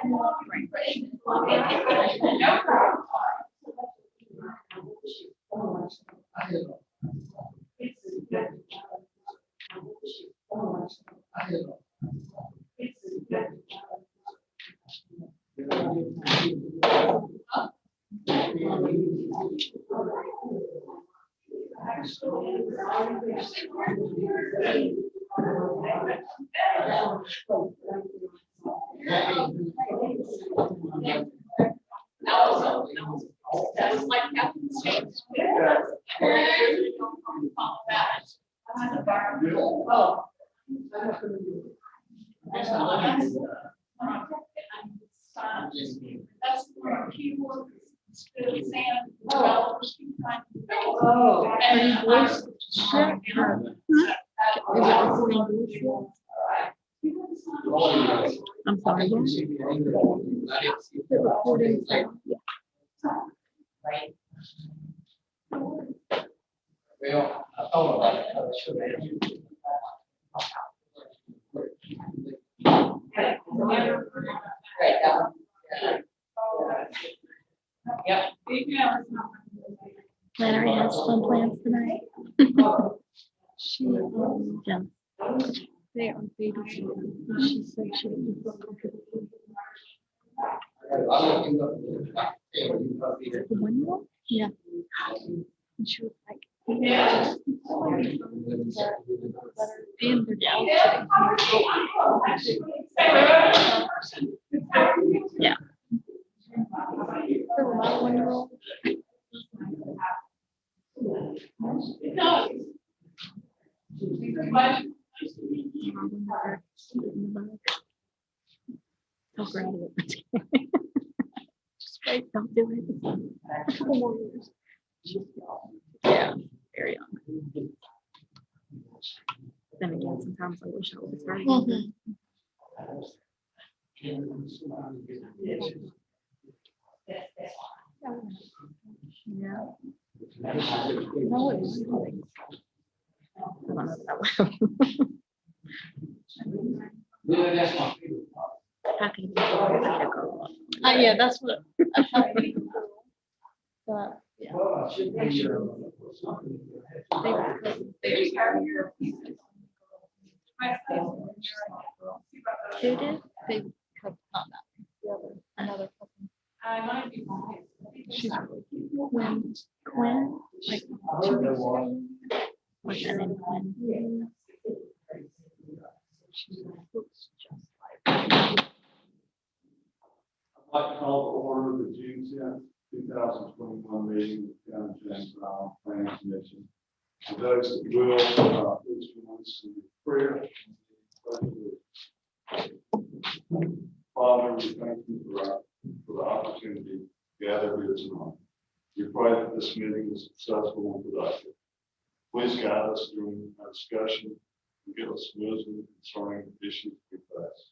No problem. That's like Captain States. That's where keyboard sand developers can find. Oh, And voice chat? Is it recording voice? I'm sorry. Is it recording sound? Yeah. Right. Well, I thought about it. I should have. Yep. Larry has some plans tonight. She, yeah. They are babysitting. She said she would be so comfortable. The 1-year-old? Yeah. And she was like, Yeah. and they're down. Yeah. For my 1-year-old. Oh, great. Just wait, don't do it. A couple more years. Yeah, very young. Then again, sometimes I wish I would have started. Yeah. No, it was nothing. I don't know that well. Yeah, that's my favorite part. How can you be a girl? Yeah, that's what I thought. But yeah, Well, I should be sure. they were cousins. Who did? They cut not that. The other, another cousin. I might be. She's really cute. Quinn, like 2 weeks ago. What's her name? Quinn. She looks just like. I'd like to call to order the June 10th, 2021 meeting of the County James Brown Planning Commission. For those that will, please join us in prayer. Father, we thank you for the opportunity to gather here tonight. We pray that this meeting is successful and productive. Please guide us during our discussion and give us wisdom concerning the issues we face.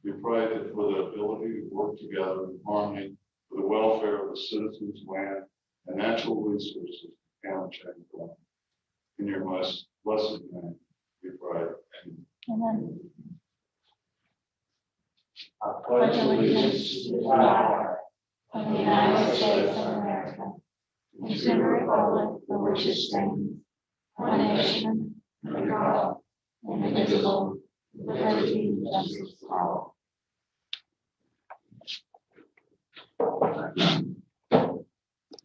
We pray that for the ability to work together in harmony for the welfare of the citizens, land, and natural resources of the county of James. In your most blessed name, we pray. Amen. I pledge allegiance to the flag of the United States of America and to the republic for which it stands, one nation, under God, indivisible, with liberty and justice for all.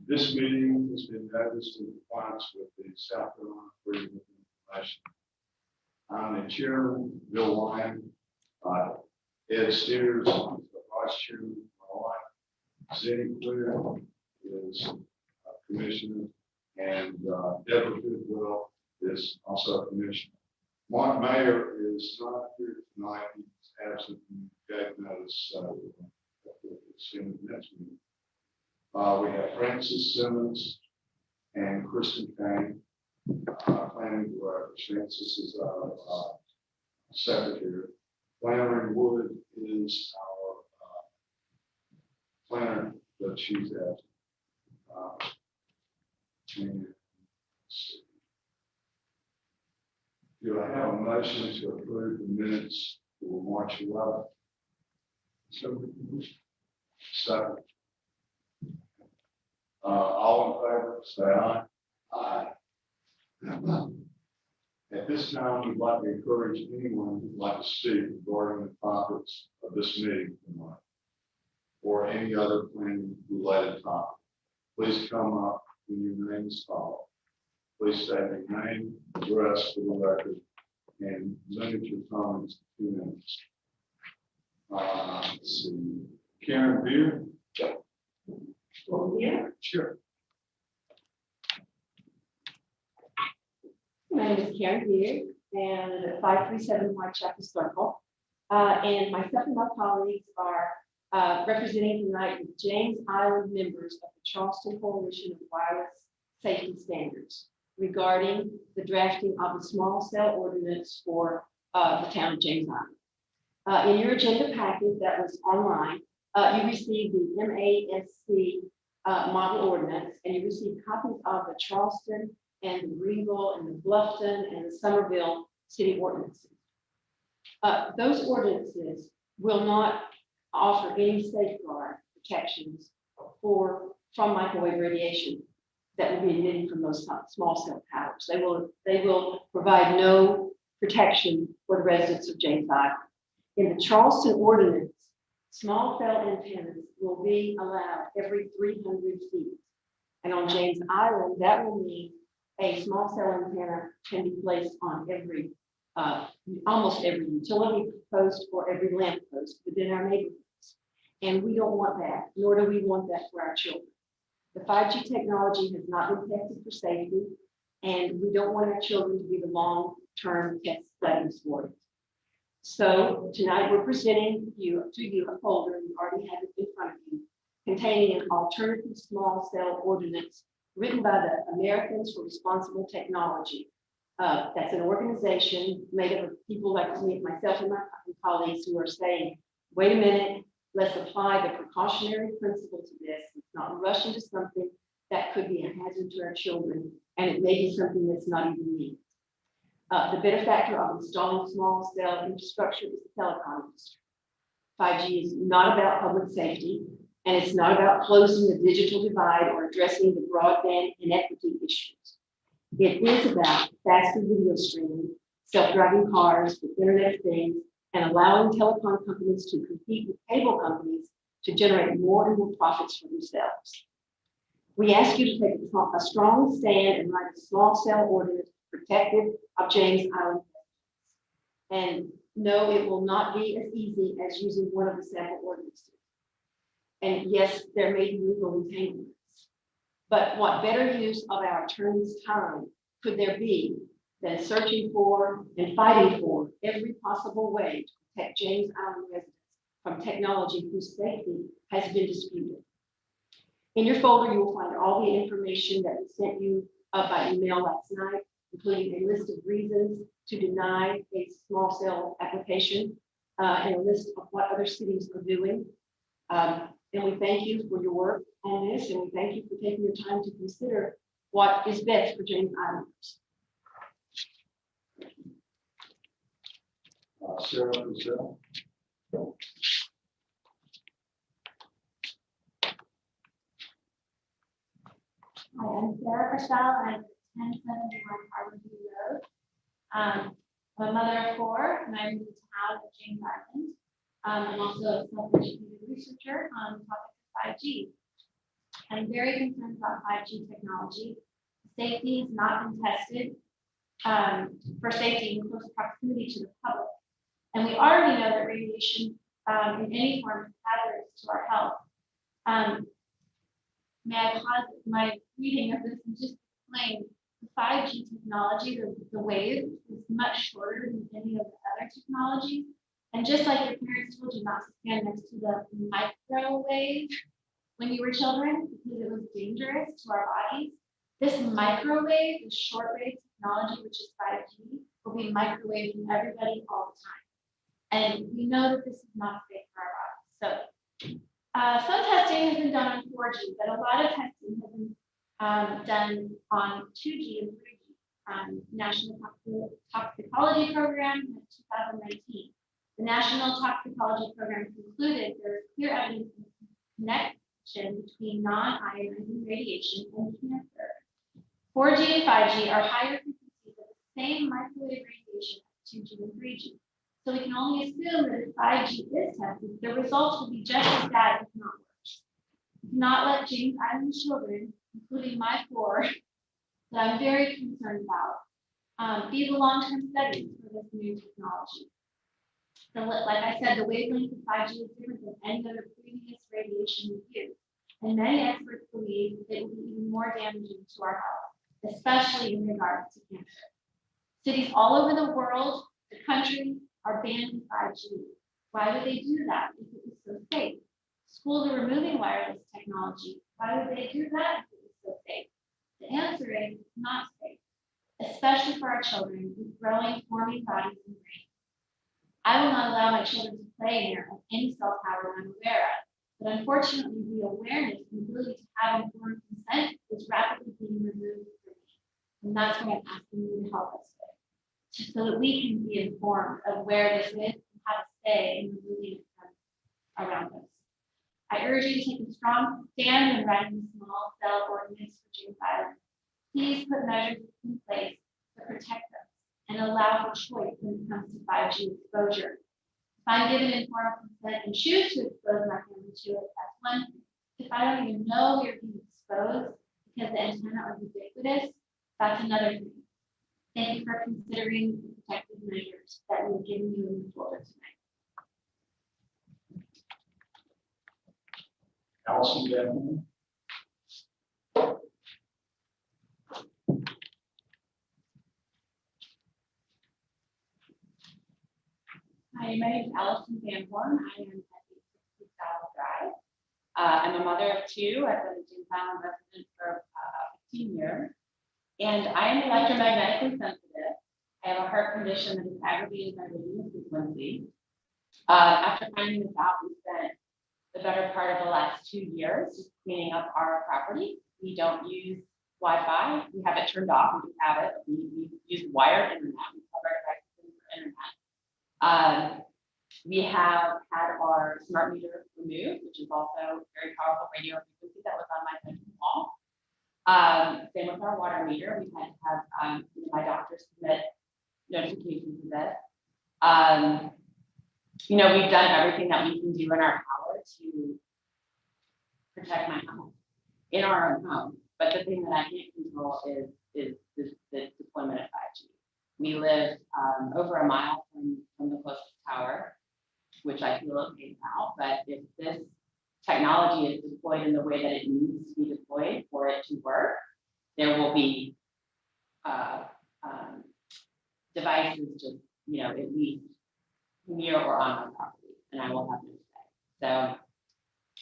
This meeting has been noticed in compliance with the South Carolina Freedom of Information. I'm the chairman, Bill Lyon. Ed Steers is the vice chairman. My wife, Zenny Clear, is commissioner, and Deborah Goodwell is also a commissioner. Mark Mayer is not here tonight. He's absent and gave notice. See him next meeting. We have Francis Simmons and Kristen Kane, planning director. Francis is our secretary. Flannery Wood is our planner, but she's absent. Do I have a motion to approve the minutes for March 11th? So. Second. All in favor, say aye. Aye. At this time, we'd like to encourage anyone who'd like to speak regarding the topics of this meeting tonight, or any other planning related topic. Please come up when your name is called. Please state your name, address for the record, and limit your comments to 2 minutes. Let's see. Karen Beard? Yeah. Sure. My name is Karen Beard, and at 537 Whitechapel Circle. And myself and my colleagues are representing tonight the James Island members of the Charleston Coalition of Wireless Safety Standards regarding the drafting of the small cell ordinance for the town of James Island. In your agenda packet that was online, you received the MASC model ordinance, and you received copies of the Charleston and the Greenville and the Bluffton and the Somerville city ordinances. Those ordinances will not offer any safeguard protections from microwave radiation that will be emitted from those small cell towers. They will provide no protection for the residents of James Island. In the Charleston Ordinance, small cell antennas will be allowed every 300 feet. And on James Island, that will mean a small cell antenna can be placed on every, almost every utility post or every lamp post within our neighborhoods. And we don't want that, nor do we want that for our children. The 5G technology has not been tested for safety, and we don't want our children to be the long-term test studies for it. So tonight we're presenting to you a folder, and you already have it in front of you, containing an alternative small cell ordinance written by the Americans for Responsible Technology. That's an organization made up of people like me, myself and my colleagues who are saying, wait a minute, let's apply the precautionary principle to this. Let's not rush into something that could be a hazard to our children, and it may be something that's not even needed. The benefactor of installing small cell infrastructure is the telecom industry. 5G is not about public safety, and it's not about closing the digital divide or addressing the broadband inequity issues. It is about faster video streaming, self-driving cars, the Internet of Things, and allowing telecom companies to compete with cable companies to generate more and more profits for themselves. We ask you to take a strong stand and write a small cell ordinance protective of James Island. And no, it will not be as easy as using one of the sample ordinances. And yes, there may be legal entanglements, but what better use of our attorney's time could there be than searching for and fighting for every possible way to protect James Island residents from technology whose safety has been disputed. In your folder, you will find all the information that was sent you by email last night, including a list of reasons to deny a small cell application and a list of what other cities are doing. And we thank you for your work on this, and we thank you for taking your time to consider what is best for James Islanders. Sarah Purcell. Hi, I'm Sarah Purcell, and I'm at 1071 Harborview Road. I'm a mother of 4, and I moved to town of James Island. I'm also a self-educated researcher on the topic of 5G. I'm very concerned about 5G technology. Safety has not been tested for safety in close proximity to the public. And we already know that radiation in any form is hazardous to our health. May I pause my reading of this and just explain the 5G technology, the wave is much shorter than any of the other technologies. And just like your parents told you not to stand next to the microwave when you were children because it was dangerous to our bodies, this microwave, the shortwave technology, which is 5G, will be microwaving everybody all the time. And we know that this is not safe for our bodies. So some testing has been done on 4G, but a lot of testing has been done on 2G and 3G. National Toxicology Program in 2019. The National Toxicology Program concluded there is clear evidence of connection between non-ionizing radiation and cancer. 4G and 5G are higher frequencies of the same microwave radiation as 2G and 3G. So we can only assume that if 5G is tested, the results will be just as bad, if not worse. Do not let James Island children, including my 4, that I'm very concerned about, be the long-term studies for this new technology. Like I said, the wavelength of 5G is different than any other previous radiation we've used, and many experts believe it will be even more damaging to our health, especially in regards to cancer. Cities all over the world, the country, are banning 5G. Why would they do that if it was so safe? Schools are removing wireless technology. Why would they do that if it was so safe? The answer is it's not safe, especially for our children with growing, forming bodies and brains. I will not allow my children to play near any cell tower I'm aware of, but unfortunately the awareness and ability to have informed consent is rapidly being removed from me. And that's what I'm asking you to help us with, so that we can be informed of where this is and how to stay in removing it around us. I urge you to take a strong stand when writing the small cell ordinance for James Island. Please put measures in place to protect us and allow for choice when it comes to 5G exposure. If I'm given informed consent and choose to expose my family to it, that's one thing. If I don't even know we are being exposed because the antenna is ubiquitous, that's another thing. Thank you for considering the protective measures that we've given you in the folder tonight. Allison, Devon. Hi, my name is Allison Van Horn. I am at 860 South Drive. I'm a mother of 2. I've been a James Island resident for 15 years. And I am electromagnetically sensitive. I have a heart condition that is aggravated by radio frequency. After finding this out, we spent the better part of the last 2 years just cleaning up our property. We don't use Wi-Fi. We have it turned off. We have it. We use wired internet. We cover devices for internet. We have had our smart meter removed, which is also very powerful radio frequency that was on my bedroom wall. Same with our water meter. We've had to have my doctor submit notifications of this. We've done everything that we can do in our power to protect my home, in our own home. But the thing that I can't control is the deployment of 5G. We live over a mile from the closest tower, which I feel okay now. But if this technology is deployed in the way that it needs to be deployed for it to work, there will be devices just, at least near or on my property, and I will have no say. So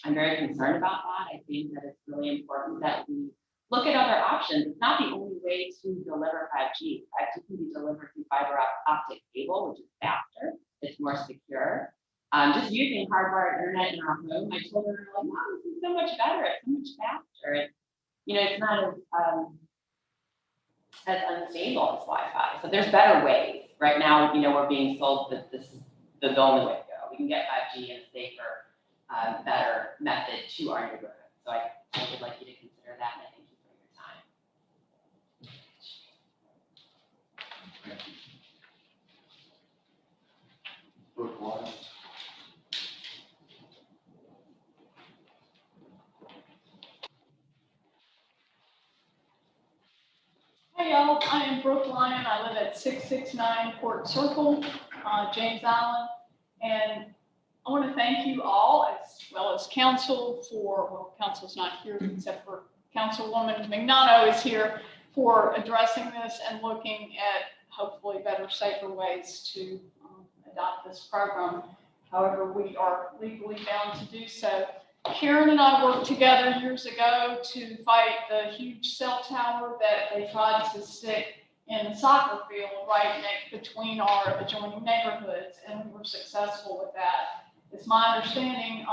I'm very concerned about that. I think that it's really important that we look at other options. It's not the only way to deliver 5G. 5G can be delivered through fiber optic cable, which is faster, it's more secure. Just using hardwired internet in our home, my children are like, Mom, this is so much better, it's so much faster. It's not as unstable as Wi-Fi. So there's better ways. Right now, we're being sold that this is the only way to go. We can get 5G in a safer, better method to our neighborhood. So I would like you to consider that, and I thank you for your time. Thank you. Brooke White. Hey y'all, I am Brooke Lyon. I live at 669 Port Circle, James Island. And I want to thank you all, as well as council council's not here except for Councilwoman Mignano is here, for addressing this and looking at hopefully better, safer ways to adopt this program. However, we are legally bound to do so. Karen and I worked together years ago to fight the huge cell tower that they tried to stick in the soccer field right between our adjoining neighborhoods, and we were successful with that. It's my understanding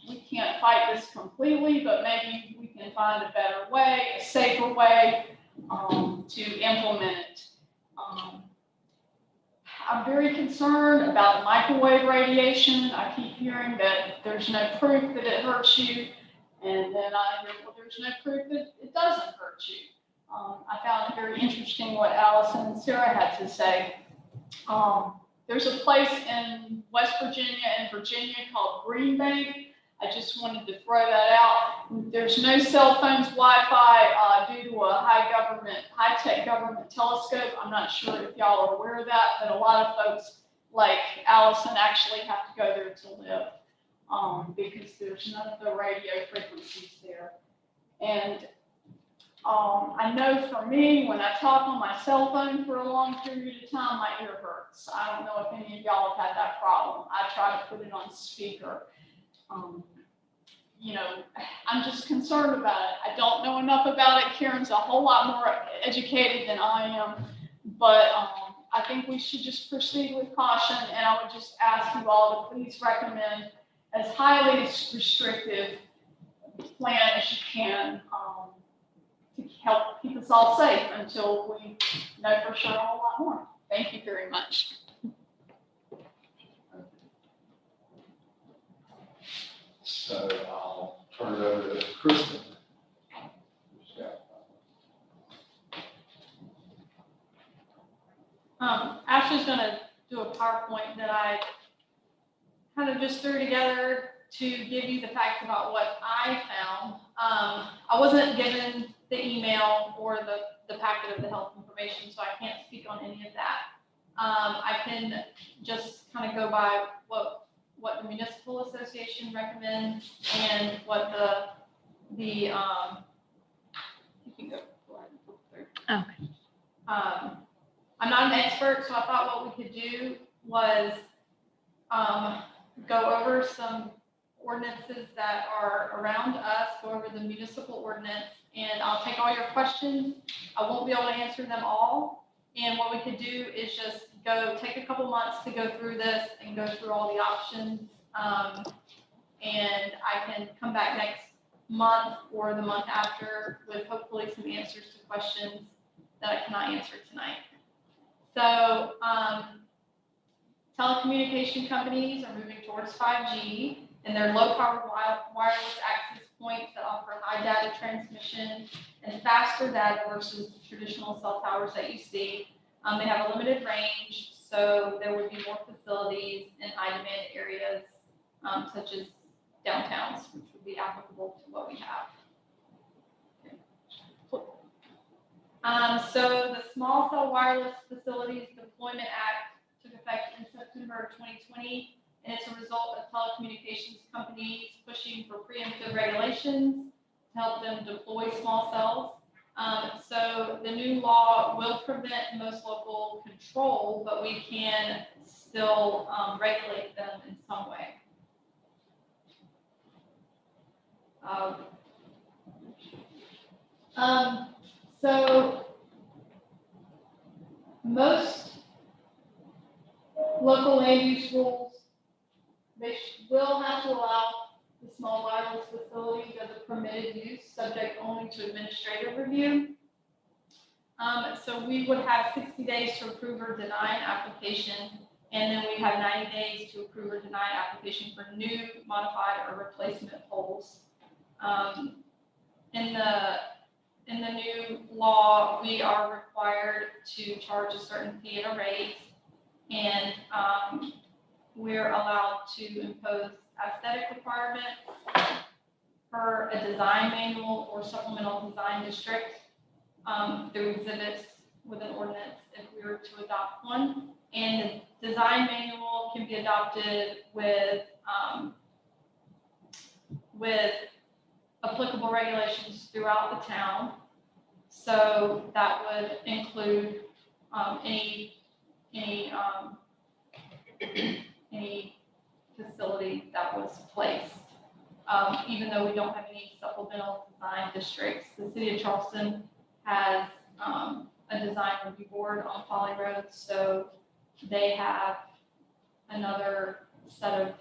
we can't fight this completely, but maybe we can find a better way, a safer way to implement it. I'm very concerned about microwave radiation. I keep hearing that there's no proof that it hurts you. And then I hear, well, there's no proof that it doesn't hurt you. I found it very interesting what Allison and Sarah had to say. There's a place in West Virginia and Virginia called Green Bank. I just wanted to throw that out. There's no cell phones, Wi-Fi due to a high-tech government telescope. I'm not sure if y'all are aware of that, but a lot of folks like Allison actually have to go there to live because there's none of the radio frequencies there. And I know for me, when I talk on my cell phone for a long period of time, my ear hurts. I don't know if any of y'all have had that problem. I try to put it on speaker. You know, I'm just concerned about it. I don't know enough about it. Karen's a whole lot more educated than I am, but I think we should just proceed with caution, and I would just ask you all to please recommend as highly restrictive plan as you can to help keep us all safe until we know for sure a whole lot more. Thank you very much. So I'll turn it over to Kristen. Ashley's going to do a PowerPoint that I kind of just threw together to give you the facts about what I found. I wasn't given the email or the packet of the health information, so I can't speak on any of that. I can just kind of go by what the municipal association recommends and what you can go ahead and flip through. Okay. I'm not an expert, so I thought what we could do was go over some ordinances that are around us, go over the municipal ordinance, and I'll take all your questions. I won't be able to answer them all. And what we could do is just take a couple months to go through this and go through all the options. And I can come back next month or the month after with hopefully some answers to questions that I cannot answer tonight. So telecommunication companies are moving towards 5G, and they're low-powered wireless access points that offer high data transmission and faster data versus traditional cell towers that you see. They have a limited range, so there would be more facilities in high-demand areas, such as downtowns, which would be applicable to what we have. So the Small Cell Wireless Facilities Deployment Act took effect in September of 2020, and it's a result of telecommunications companies pushing for preemptive regulations to help them deploy small cells. So the new law will prevent most local control, but we can still regulate them in some way. So most local land use rules, they will have to allow the small wireless facilities as a permitted use, subject only to administrative review. So we would have 60 days to approve or deny an application, and then we have 90 days to approve or deny an application for new, modified, or replacement poles. In the new law, we are required to charge a certain fee at a rate, and we're allowed to impose aesthetic requirements per a design manual or supplemental design district through exhibits with an ordinance if we were to adopt one. And the design manual can be adopted with applicable regulations throughout the town. So that would include any facility that was placed. Even though we don't have any supplemental design districts, the city of Charleston has a design review board on Folly Road, so they have another set of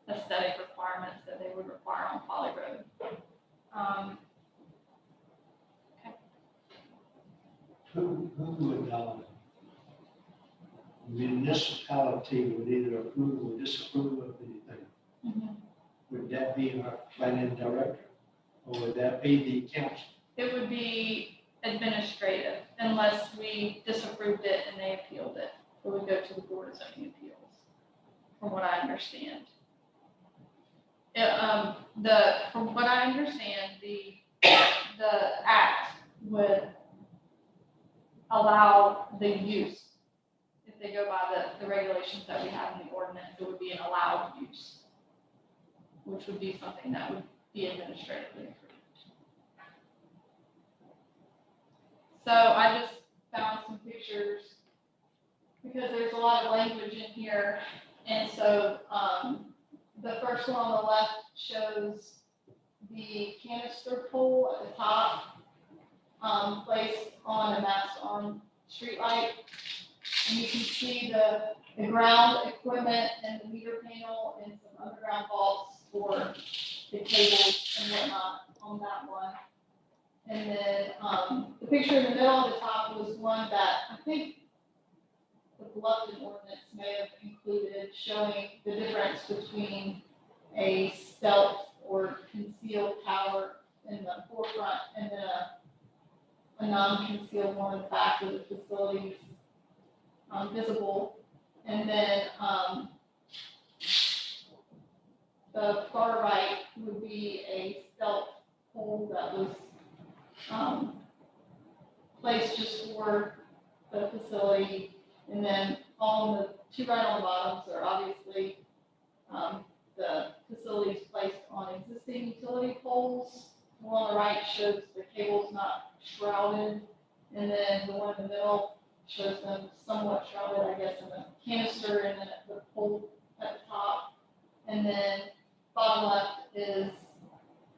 aesthetic requirements that they would require on Folly Road. Who would municipality would either approve or disapprove of anything. Mhm. Would that be our planning director? Or would that be the council? It would be administrative unless we disapproved it and they appealed it. It would go to the Board of Zoning Appeals, from what I understand. From what I understand, the act would allow the use. If they go by the regulations that we have in the ordinance, it would be an allowed use, which would be something that would be administratively approved. So I just found some pictures because there's a lot of language in here. And so the first one on the left shows the canister pole at the top, placed on a mast arm streetlight. And you can see the ground equipment and the meter panel and some underground vaults for the cables and whatnot on that one. And then the picture in the middle of the top was one that I think the Bluffton ordinance may have included, showing the difference between a stealth or concealed tower in the forefront and then a non-concealed one in the back of the facilities visible. And then the far right would be a stealth pole that was placed just for the facility. And then all the two right on the bottoms are obviously the facilities placed on existing utility poles. The one on the right shows the cables not shrouded. And then the one in the middle shows them somewhat shrouded, I guess, in the canister and then the pole at the top. And then bottom left is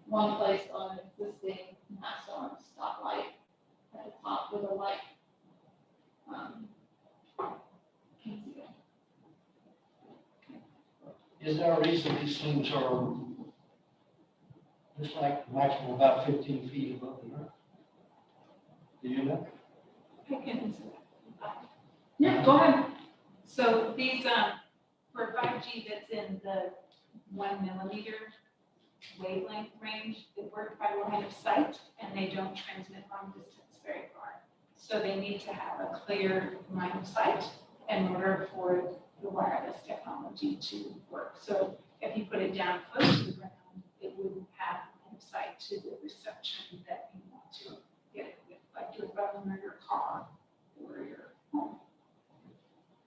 one placed on an existing mast arm stoplight at the top with a light concealed. Is there a reason these things are just like maximum about 15 feet above the earth? Do you know? I can, Yeah, go ahead. so these, for 5G that's in the 1 millimeter wavelength range, they work by line of sight and they don't transmit long distance very far. So they need to have a clear line of sight in order for the wireless technology to work. So if you put it down close to the ground, it wouldn't have line of sight to the reception that you want to get it with, like your phone or your car or your home.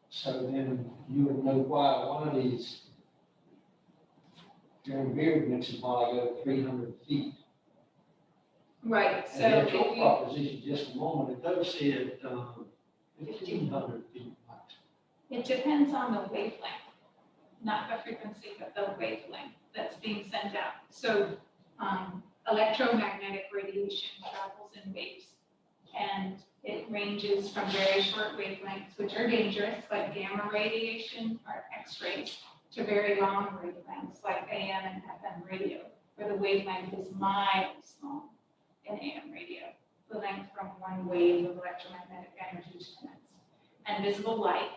So then you would know why one of these during beard mentioned while ago 300 feet. Right, so And then if your you, proposition just a moment ago said 1,500 feet max. it depends on the wavelength, not the frequency, but the wavelength that's being sent out. So electromagnetic radiation travels in waves, and it ranges from very short wavelengths, which are dangerous, like gamma radiation or X-rays, to very long wavelengths, like AM and FM radio, where the wavelength is miles long in AM radio, the length from one wave of electromagnetic energy to the next. And visible light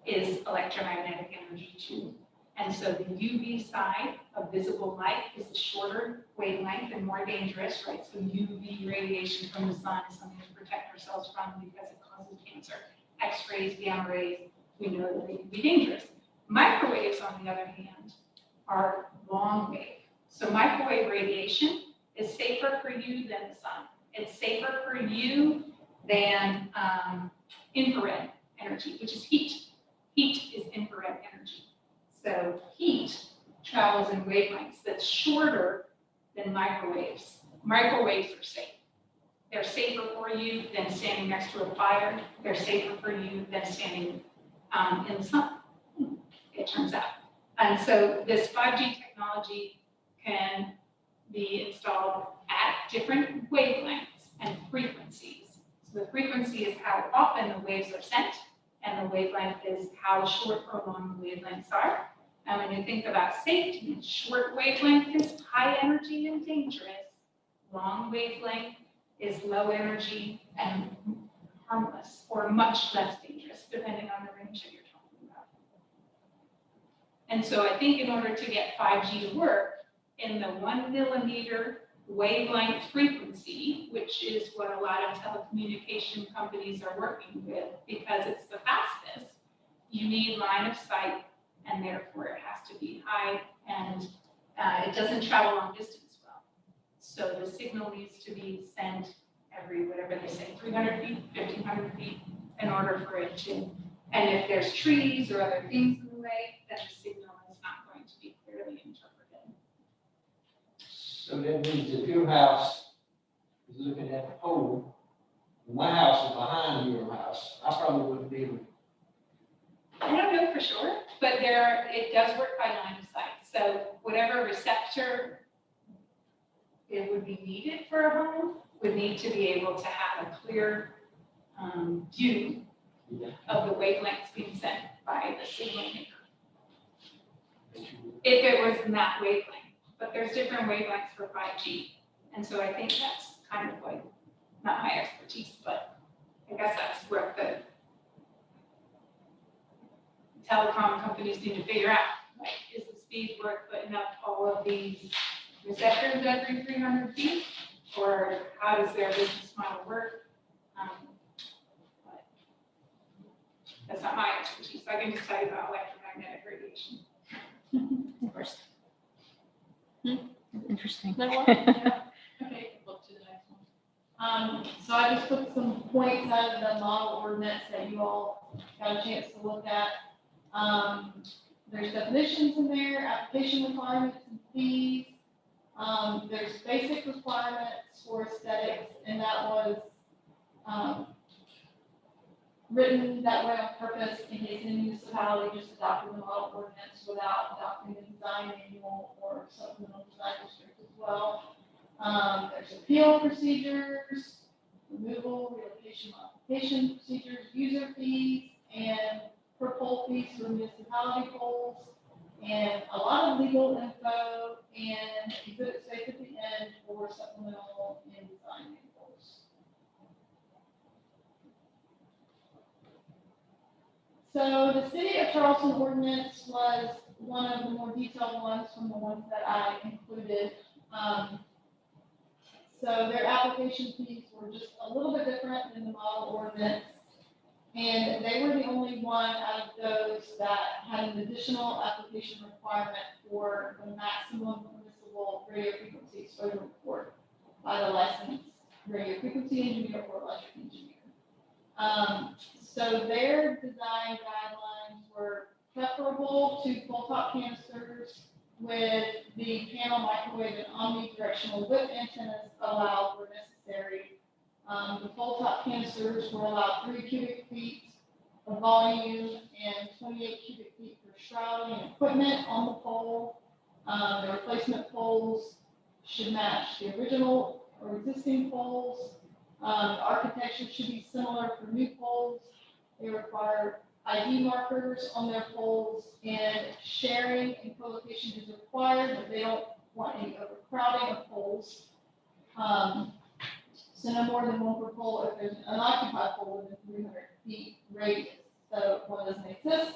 is electromagnetic energy too. And so the UV side of visible light is a shorter wavelength and more dangerous, right? So UV radiation from the sun is something to protect ourselves from because it causes cancer. X-rays, gamma rays, we know that they can be dangerous. Microwaves, on the other hand, are long wave. So microwave radiation is safer for you than the sun. It's safer for you than infrared energy, which is heat. Heat is infrared energy. So heat travels in wavelengths that's shorter than microwaves. Microwaves are safe. They're safer for you than standing next to a fire. They're safer for you than standing in the sun, it turns out. And so this 5G technology can be installed at different wavelengths and frequencies. So the frequency is how often the waves are sent, and the wavelength is how short or long the wavelengths are. And when you think about safety, short wavelength is high energy and dangerous. Long wavelength is low energy and harmless, or much less dangerous, depending on the range that you're And so I think in order to get 5G to work in the 1 millimeter wavelength frequency, which is what a lot of telecommunication companies are working with because it's the fastest, you need line of sight, and therefore it has to be high, and it doesn't travel long distance well. So the signal needs to be sent every, whatever they say, 300 feet, 1,500 feet, in order for it to, and if there's trees or other things in the way, then the signal is not going to be clearly interpreted. So that means if your house is looking at the pole, and my house is behind your house, I probably wouldn't be able. I don't know for sure, but it does work by line of sight. So whatever receptor it would be needed for a home would need to be able to have a clear view of the wavelengths being sent by the signal maker. If it was in that wavelength, but there's different wavelengths for 5G. And so I think that's kind of like, not my expertise, but I guess that's where the telecom companies need to figure out, like, is the speed worth putting up all of these receptors every 300 feet? Or how does their business model work? But that's not my expertise. I can just tell you about electromagnetic radiation. Of course. Interesting. Okay, look to the next one. So I just put some points out of the model ordinance that you all got a chance to look at. There's definitions in there, application requirements and fees. There's basic requirements for aesthetics, and that was written that way on purpose in case any municipality just adopted the model ordinance without adopting the design manual or supplemental design district as well. There's appeal procedures, removal, relocation, modification procedures, user fees, and per pole fees for municipality poles, and a lot of legal info, and exhibit safe at the end for supplemental and design manuals. So the City of Charleston Ordinance was one of the more detailed ones from the ones that I included. So their application fees were just a little bit different than the model ordinance. And they were the only one out of those that had an additional application requirement for the maximum permissible radio frequency exposure report by the licensed radio frequency engineer or electric engineer. So their design guidelines were preferable to pole top canisters with the panel microwave and omnidirectional whip antennas allowed where necessary. The pole top canisters were allowed 3 cubic feet of volume and 28 cubic feet for shrouding and equipment on the pole. The replacement poles should match the original or existing poles. The architecture should be similar for new poles. They require ID markers on their poles, and sharing and co-location is required, but they don't want any overcrowding of poles. So no more than one per pole if there's an unoccupied pole within 300 feet radius. So if one doesn't exist,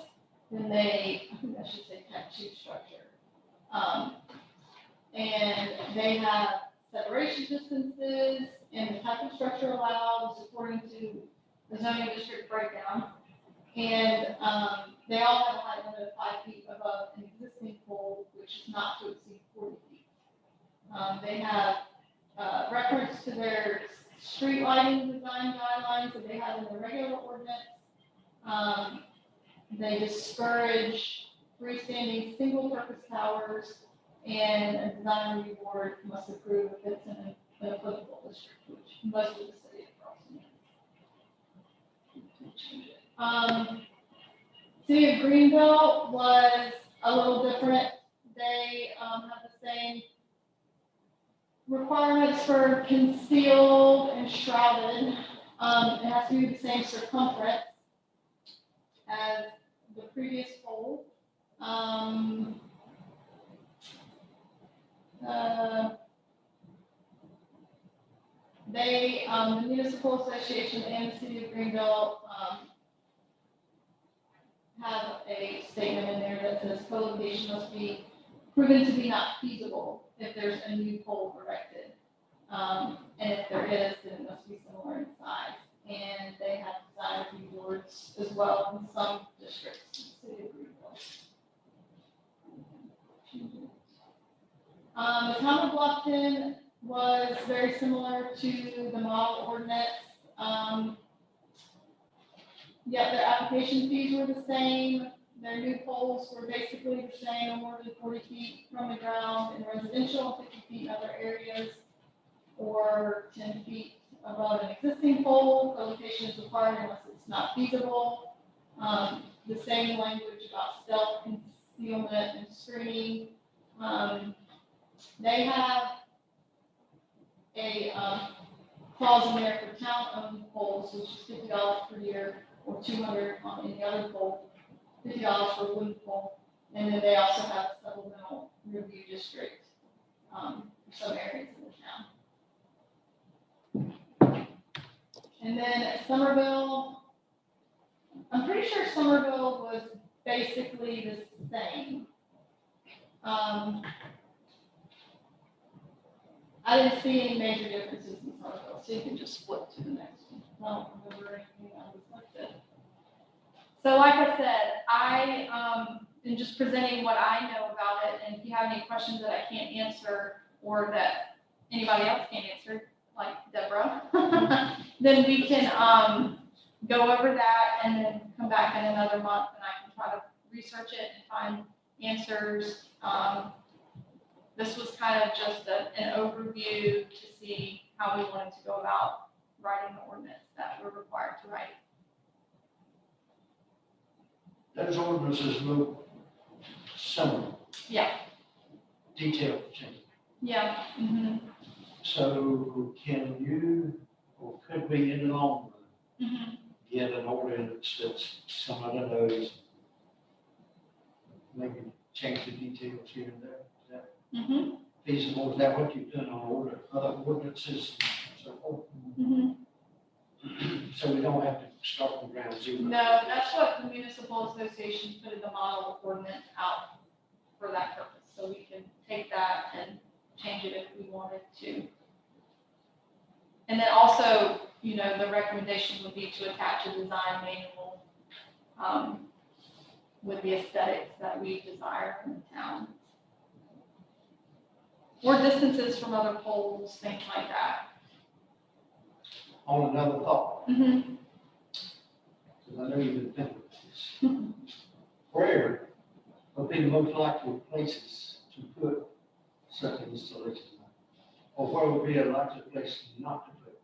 then I think I should say type 2 structure. And they have separation distances and the type of structure allowed is according to the zoning district breakdown. And they all have a height limit of 5 feet above an existing pole, which is not to exceed 40 feet. They have reference to their street lighting design guidelines that they have in the regular ordinance. They discourage freestanding single-purpose towers, and a design review board must approve if it's in an applicable district, which most of the city of Charleston is. City of Greenville was a little different. They have the same requirements for concealed and shrouded. It has to be the same circumference as the previous pole. The Municipal Association and the City of Greenville have a statement in there that says co-location must be proven to be not feasible if there's a new pole erected. And if there is, then it must be similar in size. And they have design review boards as well in some districts. in the city of Greenville. The town of Bluffton was very similar to the model ordinance. Yeah, their application fees were the same. Their new poles were basically the same, no more than 40 feet from the ground in residential, 50 feet in other areas, or 10 feet above an existing pole. Co-location is required unless it's not feasible. The same language about stealth, concealment, and screening. They have a clause in there for town-owned poles, which is $50 per year, or $200 on any other pole, $50 for a wooden pole. And then they also have a supplemental review district for some areas in the town. And then at Somerville, I'm pretty sure Somerville was basically the same. I didn't see any major differences in Somerville, so you can just flip to the next one. I don't remember anything I was looked at. So like I said, I am just presenting what I know about it, and if you have any questions that I can't answer or that anybody else can't answer, like Deborah, then we can go over that and then come back in another month and I can try to research it and find answers. This was kind of just an overview to see how we wanted to go about writing the ordinance that we're required to write. Those ordinances look similar, Yeah, detailed change. yeah. Mm-hmm. So can you, or could we in the long run, Mm-hmm. get an ordinance that's similar to those? Maybe change the details here and there? Is that Mm-hmm. feasible? Is that what you've done on other ordinances and so forth? Mm-hmm. So we don't have to start from ground zero? No, that's what the municipal association put in the model ordinance out for that purpose. So we can take that and change it if we wanted to. And then also, you know, the recommendation would be to attach a design manual with the aesthetics that we desire in the town. Or distances from other poles, things like that. On another thought, Mm-hmm. because I know you've been thinking about this. Where would be the most likely places to put such an installation? Or where would be a likely place not to put it?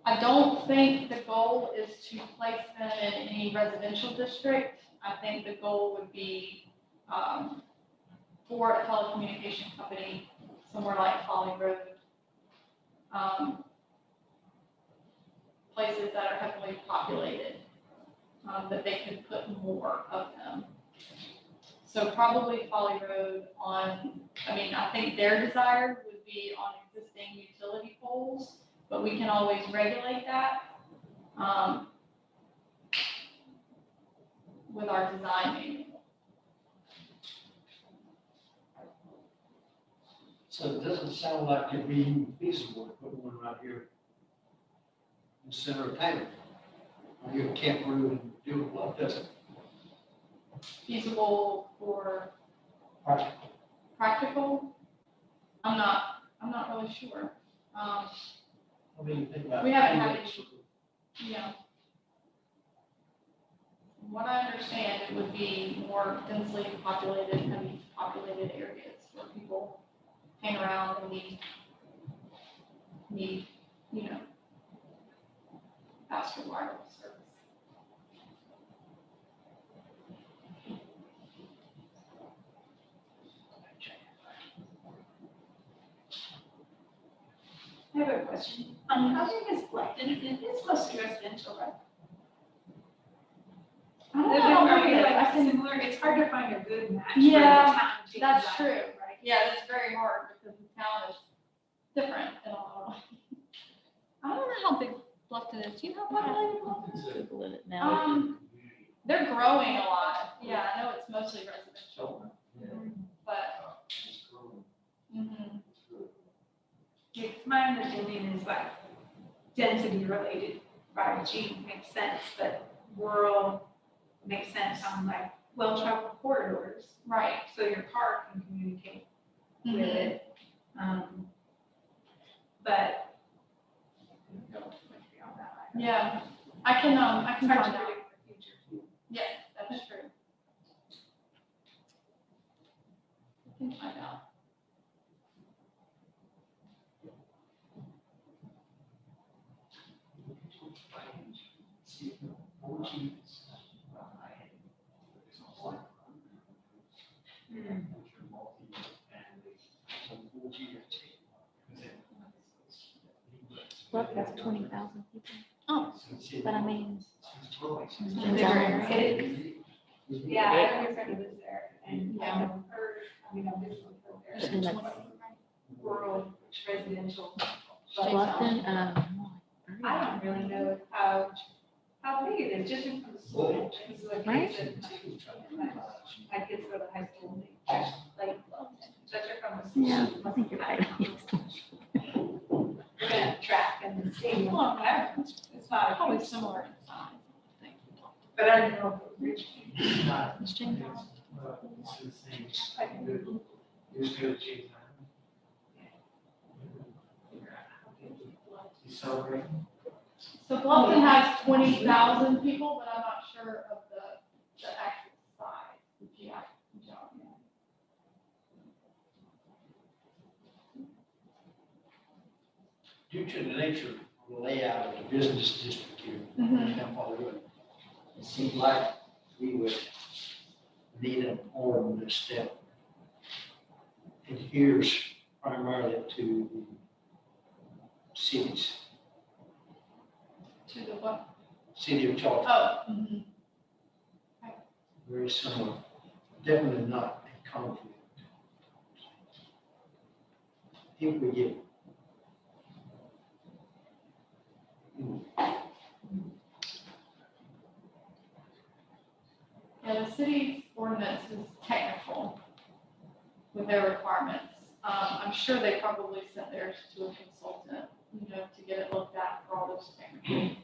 I don't think the goal is to place them in any residential district. I think the goal would be for a telecommunication company, somewhere like Holly Road, places that are heavily populated, that they could put more of them. So probably Folly Road on, I think their desire would be on existing utility poles, but we can always regulate that with our design manual. So it doesn't sound like it'd be feasible to put one right here in the center of town. Right here, Camp Road and do it like that. Feasible for Practical. practical? I'm not really sure. I mean, think about. We haven't had it. Yeah. From what I understand, it would be more densely populated, heavy populated areas where people hang around and need, faster wireless service. I have a question. How big is Bluffton? It's mostly residential, right? I don't know, Are we maybe like I can, similar? It's hard to find a good match. for Yeah, the town to that's design, true. Right? Yeah, that's very hard because the town is different in a lot of ways. I don't know how big Bluffton is. Do you know how populated Bluffton is? Google it now. They're growing a lot. Yeah, I know it's mostly residential, but. Mhm. Yeah, 'cause my understanding is like density related, 5G makes sense, but rural makes sense on like well-traveled corridors. Right. So your car can communicate with Mhm. it. But. Don't push me on that. Yeah, I can Hard to find out. predict the future. Yeah, that's true. I can find out. Bluff has 20,000 people. Oh. But I mean, Yeah, I have a friend who lives there, and I've heard, I mean, I've visited there. And that's- Rural residential. Bluffton, I don't really know how big it is, just from the school. Because like Right. my kids go to high school, and they like Bluffton, but they're from the school. yeah, I think you're right. We're gonna track and see. Well, It's not Probably always, similar in size, I think. but I don't know. It's James Island. So Bluffton has 20,000 people, but I'm not sure of the actual size. Yeah. Due to the nature of the layout of the business district here, Mhm. in Hollywood, it seems like we would need an ordinance that adheres primarily to the cities, To the what? city of Charleston, Oh. Mhm. very similar, definitely not a conflict. If we get Yeah, the city's ordinance is technical with their requirements. I'm sure they probably sent theirs to a consultant, to get it looked at for all those technical.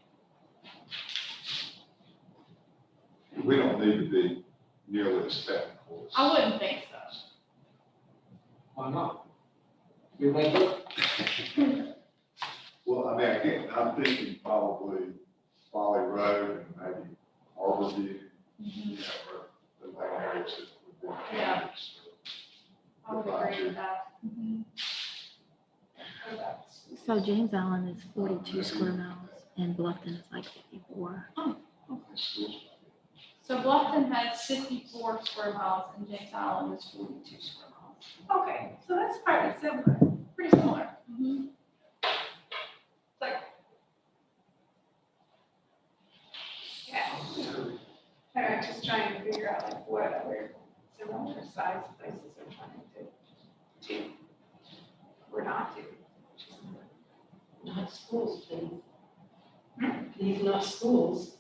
We don't need to be nearly as technical as. I wouldn't think so. Why not? You make it? Well, I mean, again, I'm thinking probably Folly Road and maybe Harborview, or the main areas that would be. Yeah. candidates I would agree with that. Mhm. So James Island is 42 square miles and Bluffton is like 54. for schools. So Bluffton has 54 square miles and James Island is 42 square miles. Okay, so that's probably similar. Pretty similar. Mhm. It's like. Yeah. I'm just trying to figure out like what other similar size places are trying to do. Or not do. Not schools, please. Please, not schools.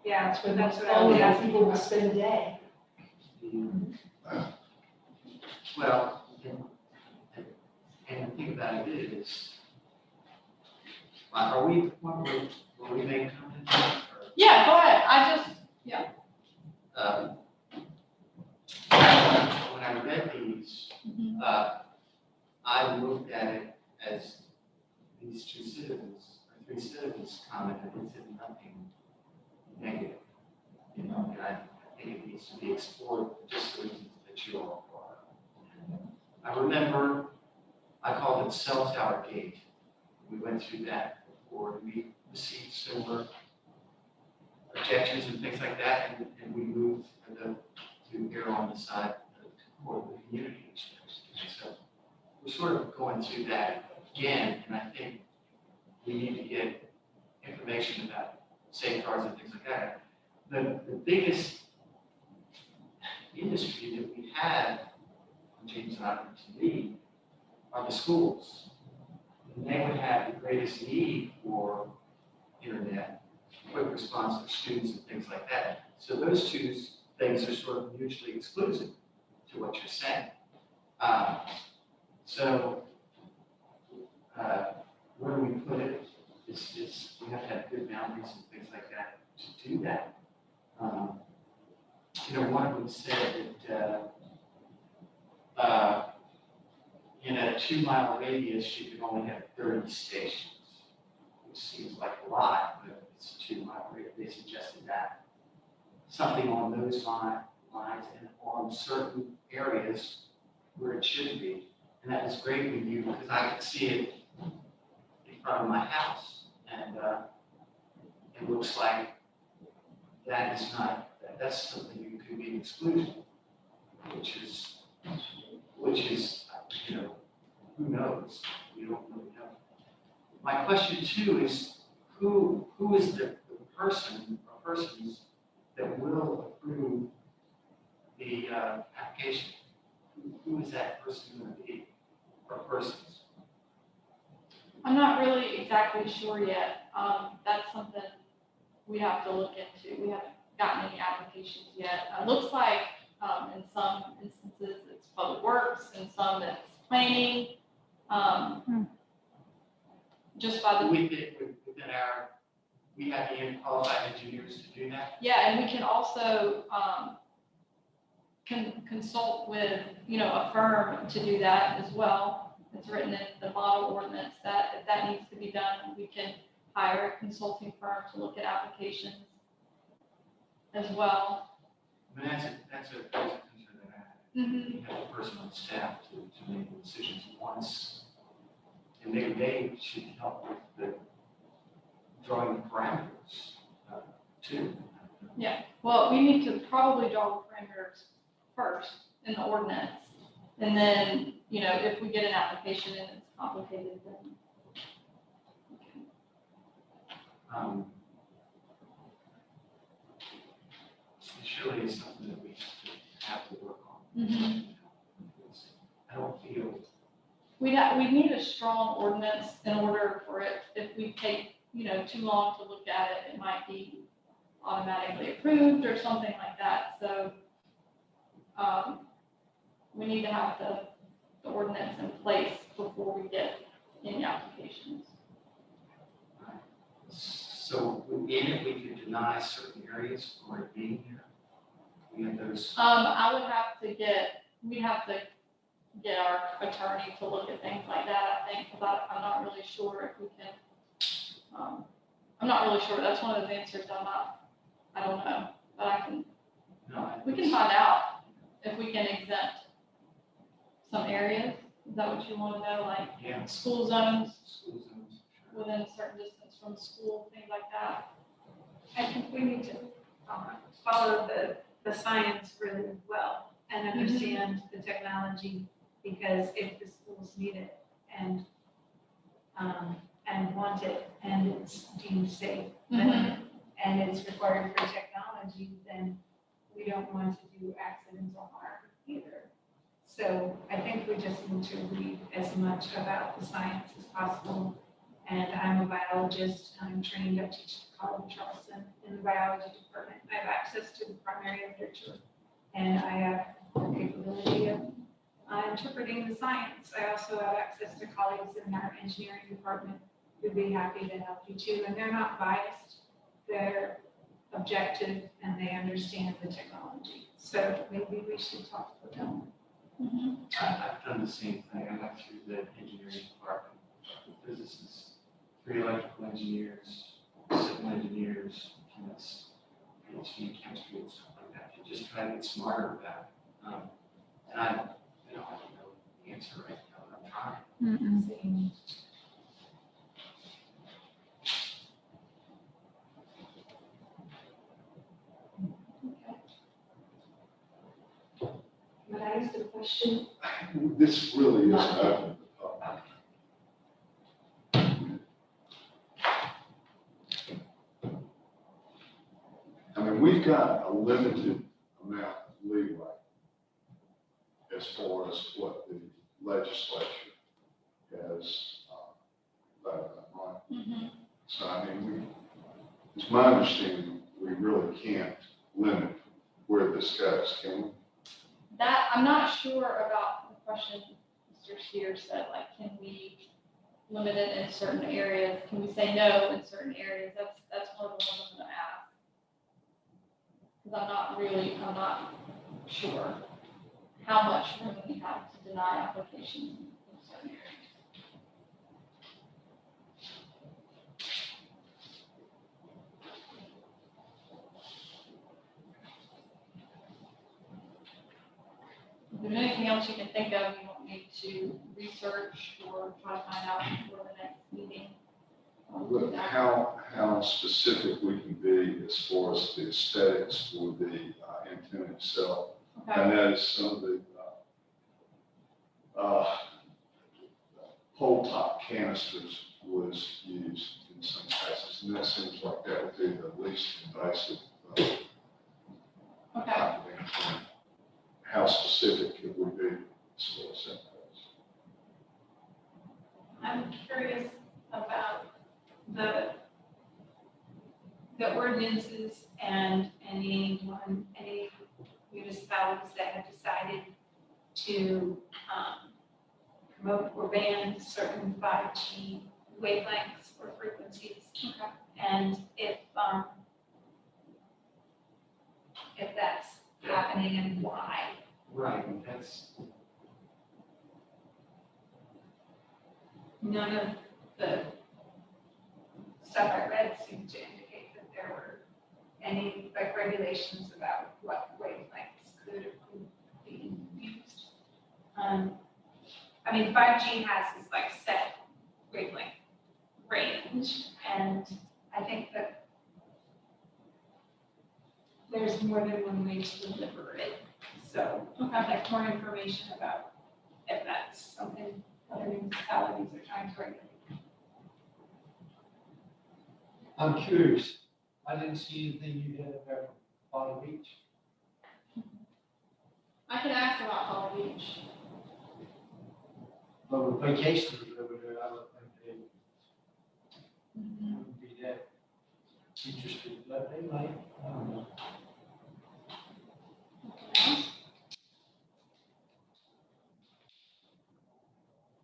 Yeah, that's what I Only was how asking. people will spend a day. Well, and the thing about it is, are we making comments? Or, Yeah, go ahead. When I read these, Mhm. I looked at it as these two citizens, or three citizens commented, and said nothing negative. And I think it needs to be explored for just the reasons that you all brought up. I remember, I called it Cell Tower Gate. We went through that before. We received similar objections and things like that, and we moved to err on the side of the community. And so we're sort of going through that again, and I think we need to get information about safeguards and things like that. The biggest industry that we have on James Island to me are the schools. and they would have the greatest need for internet, quick response for students and things like that. So those two things are sort of mutually exclusive to what you're saying. Where do we put it? We have to have good boundaries and things like that to do that. One of them said that in a 2-mile radius, you can only have 30 stations, which seems like a lot, but it's a 2-mile radius. They suggested that. Something on those lines and on certain areas where it should be. And that was great with you because I could see it in front of my house. And it looks like that's something you could be excluded, which is, who knows? We don't really know. My question too is, who is the person or persons that will approve the application? Who is that person going to be, or persons? I'm not really exactly sure yet. That's something we have to look into. We haven't gotten any applications yet. It looks like in some instances it's public works, and some that's planning. Just by the We have the qualified engineers to do that. yeah, and we can also consult with a firm to do that as well. It's written in the model ordinance that if that needs to be done, we can hire a consulting firm to look at applications as well. I mean, that's a concern that I have. You have a person on staff to make the decisions once, and maybe they should help with the drawing the parameters too. Yeah, well, we need to probably draw the parameters first in the ordinance. And then, if we get an application and it's complicated, then. It surely is something that we have to work on. I don't feel. We need a strong ordinance in order for it. If we take, too long to look at it, it might be automatically approved or something like that. So we need to have the ordinance in place before we get any applications. So in it, we could deny certain areas for it being here. We have those. We'd have to get our attorney to look at things like that, I think, because I'm not really sure if we can. I'm not really sure. That's one of those answers I don't know, but we can find out if we can exempt some areas. Is that what you want to know? Like school zones within a certain distance from school, things like that. I think we need to follow the science really well and understand the technology, because if the schools need it and want it and it's deemed safe, and it's required for technology, then we don't want to do accidental harm either. So I think we just need to read as much about the science as possible. And I'm a biologist. I'm trained at teaching college in Charleston in the biology department. I have access to the primary literature, and I have the capability of interpreting the science. I also have access to colleagues in our engineering department who'd be happy to help you too. And they're not biased. They're objective, and they understand the technology. So maybe we should talk to them. I've done the same thing. I went through the engineering department, physicists, 3 electrical engineers, civil engineers, chemists, PhD in chemistry and stuff like that. To just try to get smarter about it. And I don't know the answer right now, but I'm trying. Can I ask a question? This really is open to public. I mean, we've got a limited amount of leeway as far as what the legislature has right? Mhm. So I mean, it's my understanding, we really can't limit where this goes, can we? That, I'm not sure about the question Mr. Steer said, like, can we limit it in certain areas? Can we say no in certain areas? That's one of the ones I'm gonna ask. Because I'm not sure how much room we have to deny applications in certain areas. If there's anything else you can think of you want me to research or try to find out before the next meeting? Look, how specific we can be as far as the aesthetics for the antenna itself. Okay, And that is some of the pole top canisters was used in some cases, and that seems like that would be the least invasive okay. type of antenna. How specific could we be as far as that goes? I'm curious about the ordinances and any municipalities that have decided to promote or ban certain 5G wavelengths or frequencies. Okay. And if that's happening and why. Right, and that's, None of the stuff I read seemed to indicate that there were any like regulations about what wavelengths could or couldn't be used. I mean, 5G has this like set wavelength range, and I think that there's more than one way to deliver it. So I'd like more information about if that's something other municipalities are trying to regulate. I'm curious, I didn't see anything you had about Holly Beach. I can ask about Holly Beach. But with vacations over there, I don't think they would be that interested, but they might, I don't know.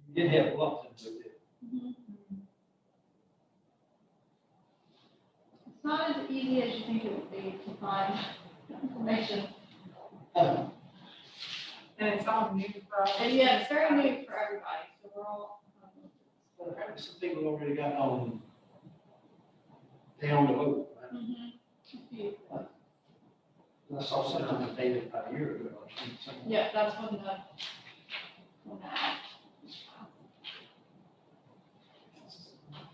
You did have Bluffton with it. It's not as easy as you think it would be to find information. And it's all new for us. And yeah, it's very new for everybody, so we're all. But some people already got on, they on the boat, right? I saw something on David about a year ago. Yeah, that's when the act.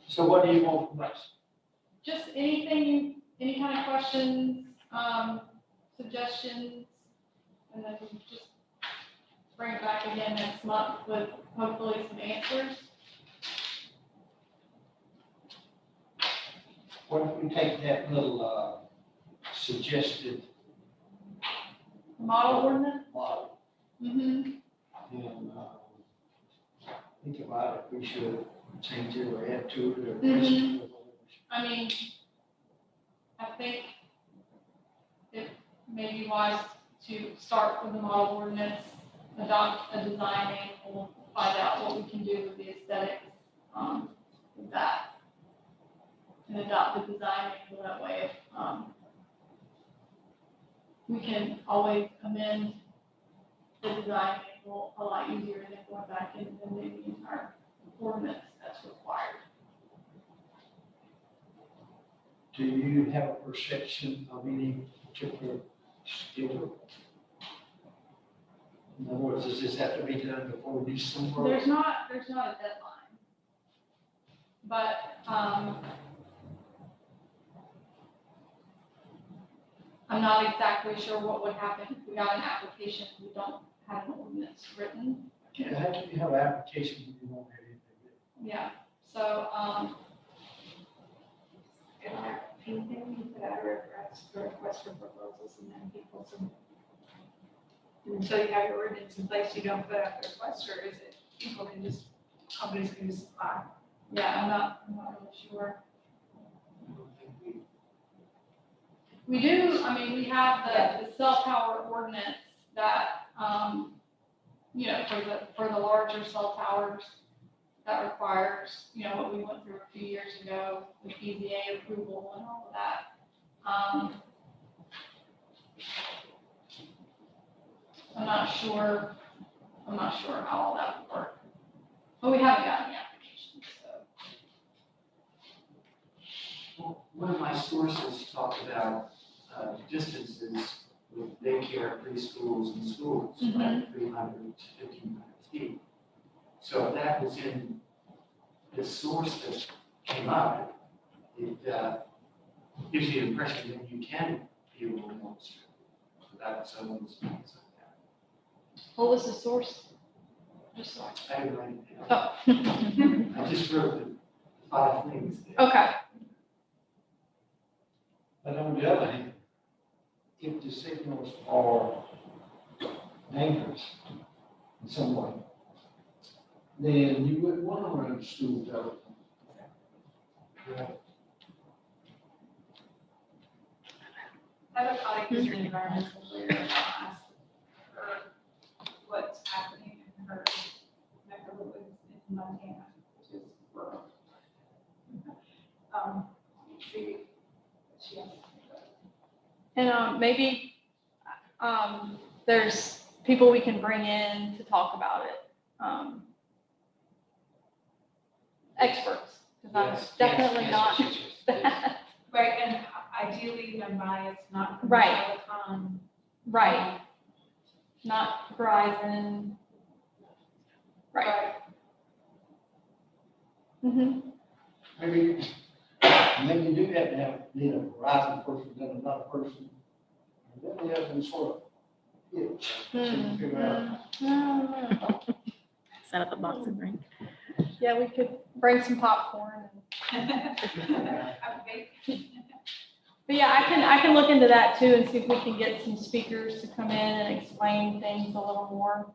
So what do you want from us? Just anything, any kind of questions, suggestions, and then we can just bring it back again next month with hopefully some answers. What if we take that little suggested Model ordinance? model Mm-hmm. and think about if we should change it or add to it or Mhm. question it or whatever. I mean, I think it may be wise to start with the model ordinance, adopt a design manual, find out what we can do with the aesthetics, with that. And adopt the design manual that way. We can always amend the design manual a lot easier than going back and amending the entire ordinance that's required. Do you have a perception of any particular skill? In other words, does this have to be done before we do some work? There's not a deadline. But, I'm not exactly sure what would happen if we got an application, and we don't have an ordinance written. You have an application, you won't have anything. Yeah, so, Anything you put out a request for proposals and then people some. Until you have your ordinance in place, you don't put out the request, or is it companies can just apply? Yeah, I'm not really sure. I don't think we- We do, I mean, we have the cell tower ordinance that, you know, for the larger cell towers that requires, you know, what we went through a few years ago with EZA approval and all of that. I'm not sure how all that would work. But we haven't gotten the application, so. Well, one of my sources talked about distances with daycare, preschools, and schools, like 300 to 1,500 feet. So if that was in the source that came up, it gives you the impression that you can be a little more strict. So that was someone's like that. What was the source? Just so I didn't write it down. Oh. I just wrote the 5 things there. Okay. But on the other hand, if the signals are dangerous in some way, then you wouldn't want to run a school telephone. I have a colleague who's an environmental lawyer, and I'll ask her what's happening in her neck of the woods in Montana, which is rural. See what she has. And maybe there's people we can bring in to talk about it. Experts, because Yes, I'm definitely yes, not yes, yes, yes. Right, and ideally non-biased, not from Right. telecom. right. Not Verizon. Right. Mm-hmm. Maybe, and then you do have to have, need a Verizon person, then another person. And then you have some sort of, so you figure out. Set up a boxing ring. Yeah, we could bring some popcorn. But yeah, I can look into that too and see if we can get some speakers to come in and explain things a little more.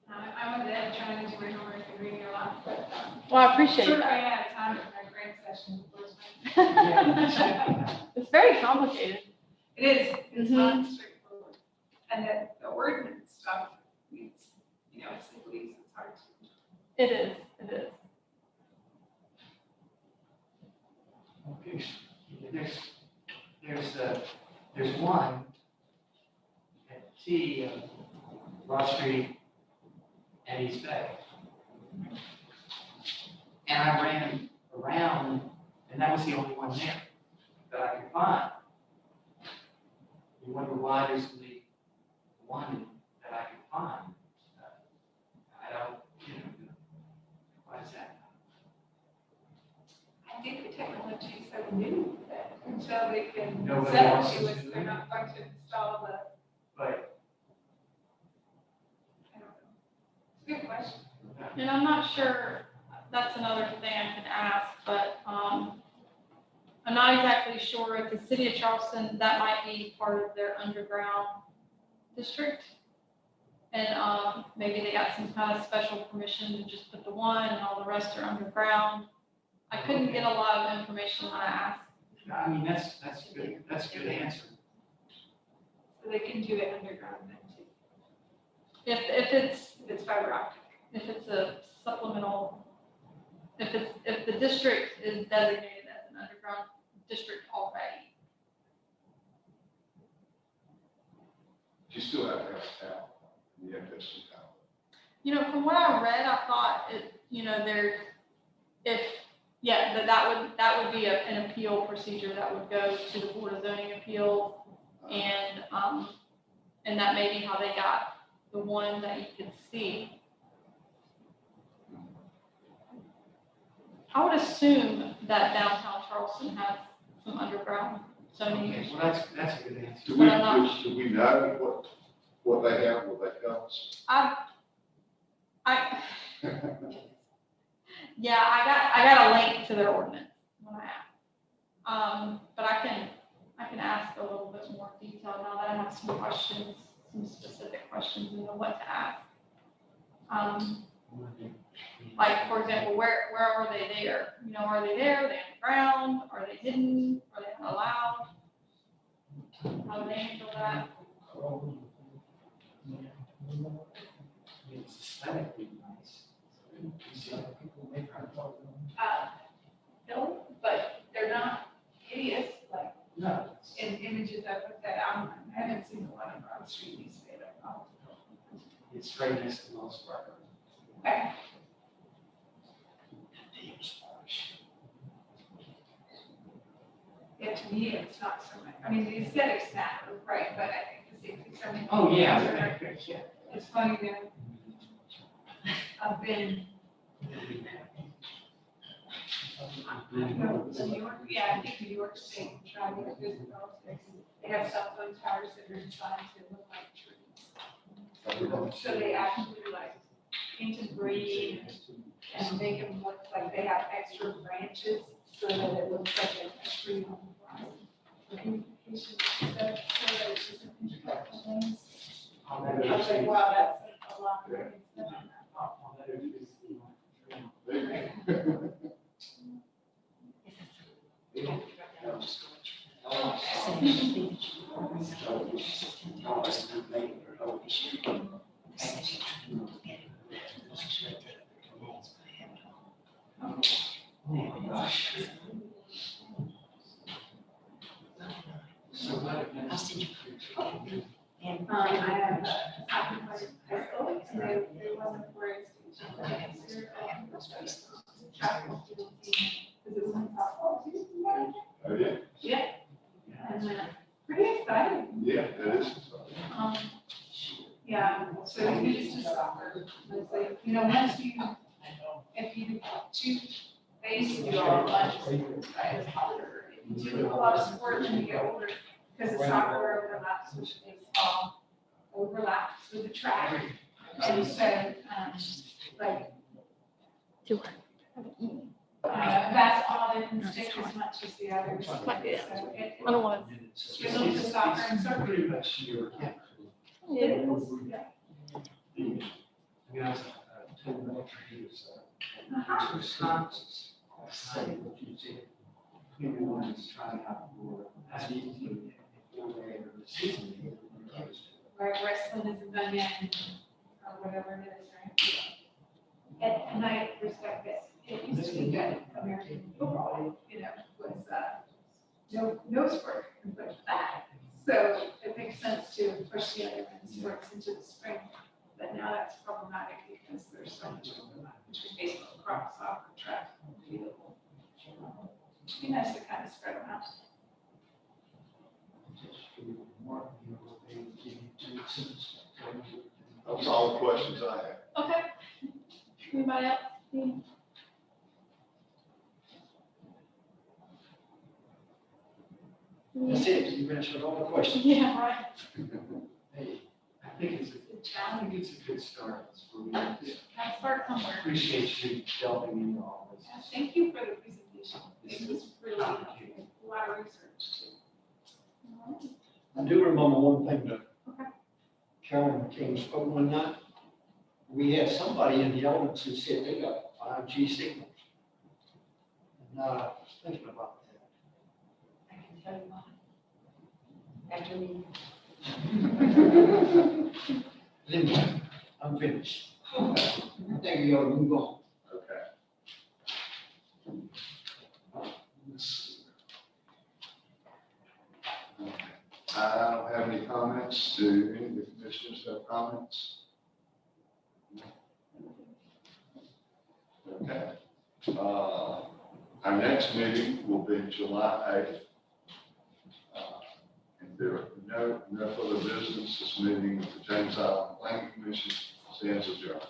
I'm a dev trying to read over and reading a lot, but. Well, I appreciate Sure, I that. have time for my grant session. It's very complicated. It is, it's not straightforward. And the ordinance stuff, it's, you know, it's legalese, it's hard to. It is, it is. Okay, there's one at T, Broad Street and East Bay. And I ran around, and that was the only one there that I could find. You wonder why there's only one that I could find. I don't, you know, why is that? I think the technology is so new that until they can Nobody sell wants it to to us, do they're it. not going to install the, But, I don't know. It's a good question. And I'm not sure, that's another thing I can ask, but I'm not exactly sure if the city of Charleston, that might be part of their underground district. And maybe they got some kind of special permission to just put the one and all the rest are underground. I couldn't get a lot of information when I asked. I mean, that's good, that's a good answer. So they can do it underground then too, If if it's fiber optic. it's a supplemental, if the district is designated as an underground district already. You still have to have a tower. You have to have some tower. You know, from what I read, I thought it, you know, that would be an appeal procedure that would go to the Board of Zoning Appeals, and that may be how they got the one that you could see. I would assume that downtown Charleston has some underground zoning. Okay, well, that's a good answer. Do But I'm not- we know what they have, what they tell us? Yeah, I got a link to their ordinance when I asked. But I can ask a little bit more detail now that I have some questions, some specific questions, and know what to ask. Like, for example, where are they there? You know, are they there? Are they on the ground? Are they hidden? Are they not allowed? How do they handle that? It's aesthetically nice. You see other people make art. No, but they're not hideous, like No. in images I've looked at. I haven't seen the one on Broad Street these days. It's very nice to most part. Okay. Yeah, to me, it's not so much, I mean, the aesthetics matter, right, but I think the safety, so many. Oh, yeah. It's funny that I've been, New York, yeah, I think New York State, trying to visit politics. They have cell phone towers that are designed to look like trees. So they actually like paint and breathe and make them look like they have extra branches so that it looks like a tree on the ground. The communication stuff, so that it's just an intricate things. I was like, wow, that's a lot of great stuff. I have high school, and there wasn't for a Oh, yeah. Yeah. And pretty exciting. Yeah, that is. Yeah, so you used to soccer. It's like, you know, once you, if you choose, they used to do all the lunches, right, it's harder. If you do a lot of sports when you get older, because the soccer overlaps, which is all overlaps with the track. And so, like, basketball didn't stick as much as the others. So I don't want to. Similar to soccer and soccer. Pretty much your camp. It is, yeah. I mean, I was told military is Uh-huh. two stanzas. Say what you did. Between the ones trying out for, as you do, for the season. Right, wrestling isn't done yet, or whatever it is, right? And I respect this. It used to be good, American football, you know, was, no sport, but that. So it makes sense to push the other sports into the spring. But now that's problematic because there's so much overlap between baseball, cross, soccer, track, and field. It'd be nice to kind of spread them out. That's all the questions I have. Okay. Anybody else? That's it, you answered all the questions. Yeah, right. Hey, I think it's a good start. It's for me. Gotta start somewhere. Appreciate you delving into all this. Thank you for the presentation. It was really a lot of research too. I do remember one thing that Okay. Carolyn McCain spoke one night. We had somebody in the audience who said they got 5G signals. And I was thinking about that. I can tell you why. After me. Linda, I'm finished. I think we ought to move on. Okay. I don't have any comments. Do any of the commissioners have comments? Okay. Our next meeting will be July 8th. If there are no further business, this meeting of the James Island Planning Commission stands adjourned.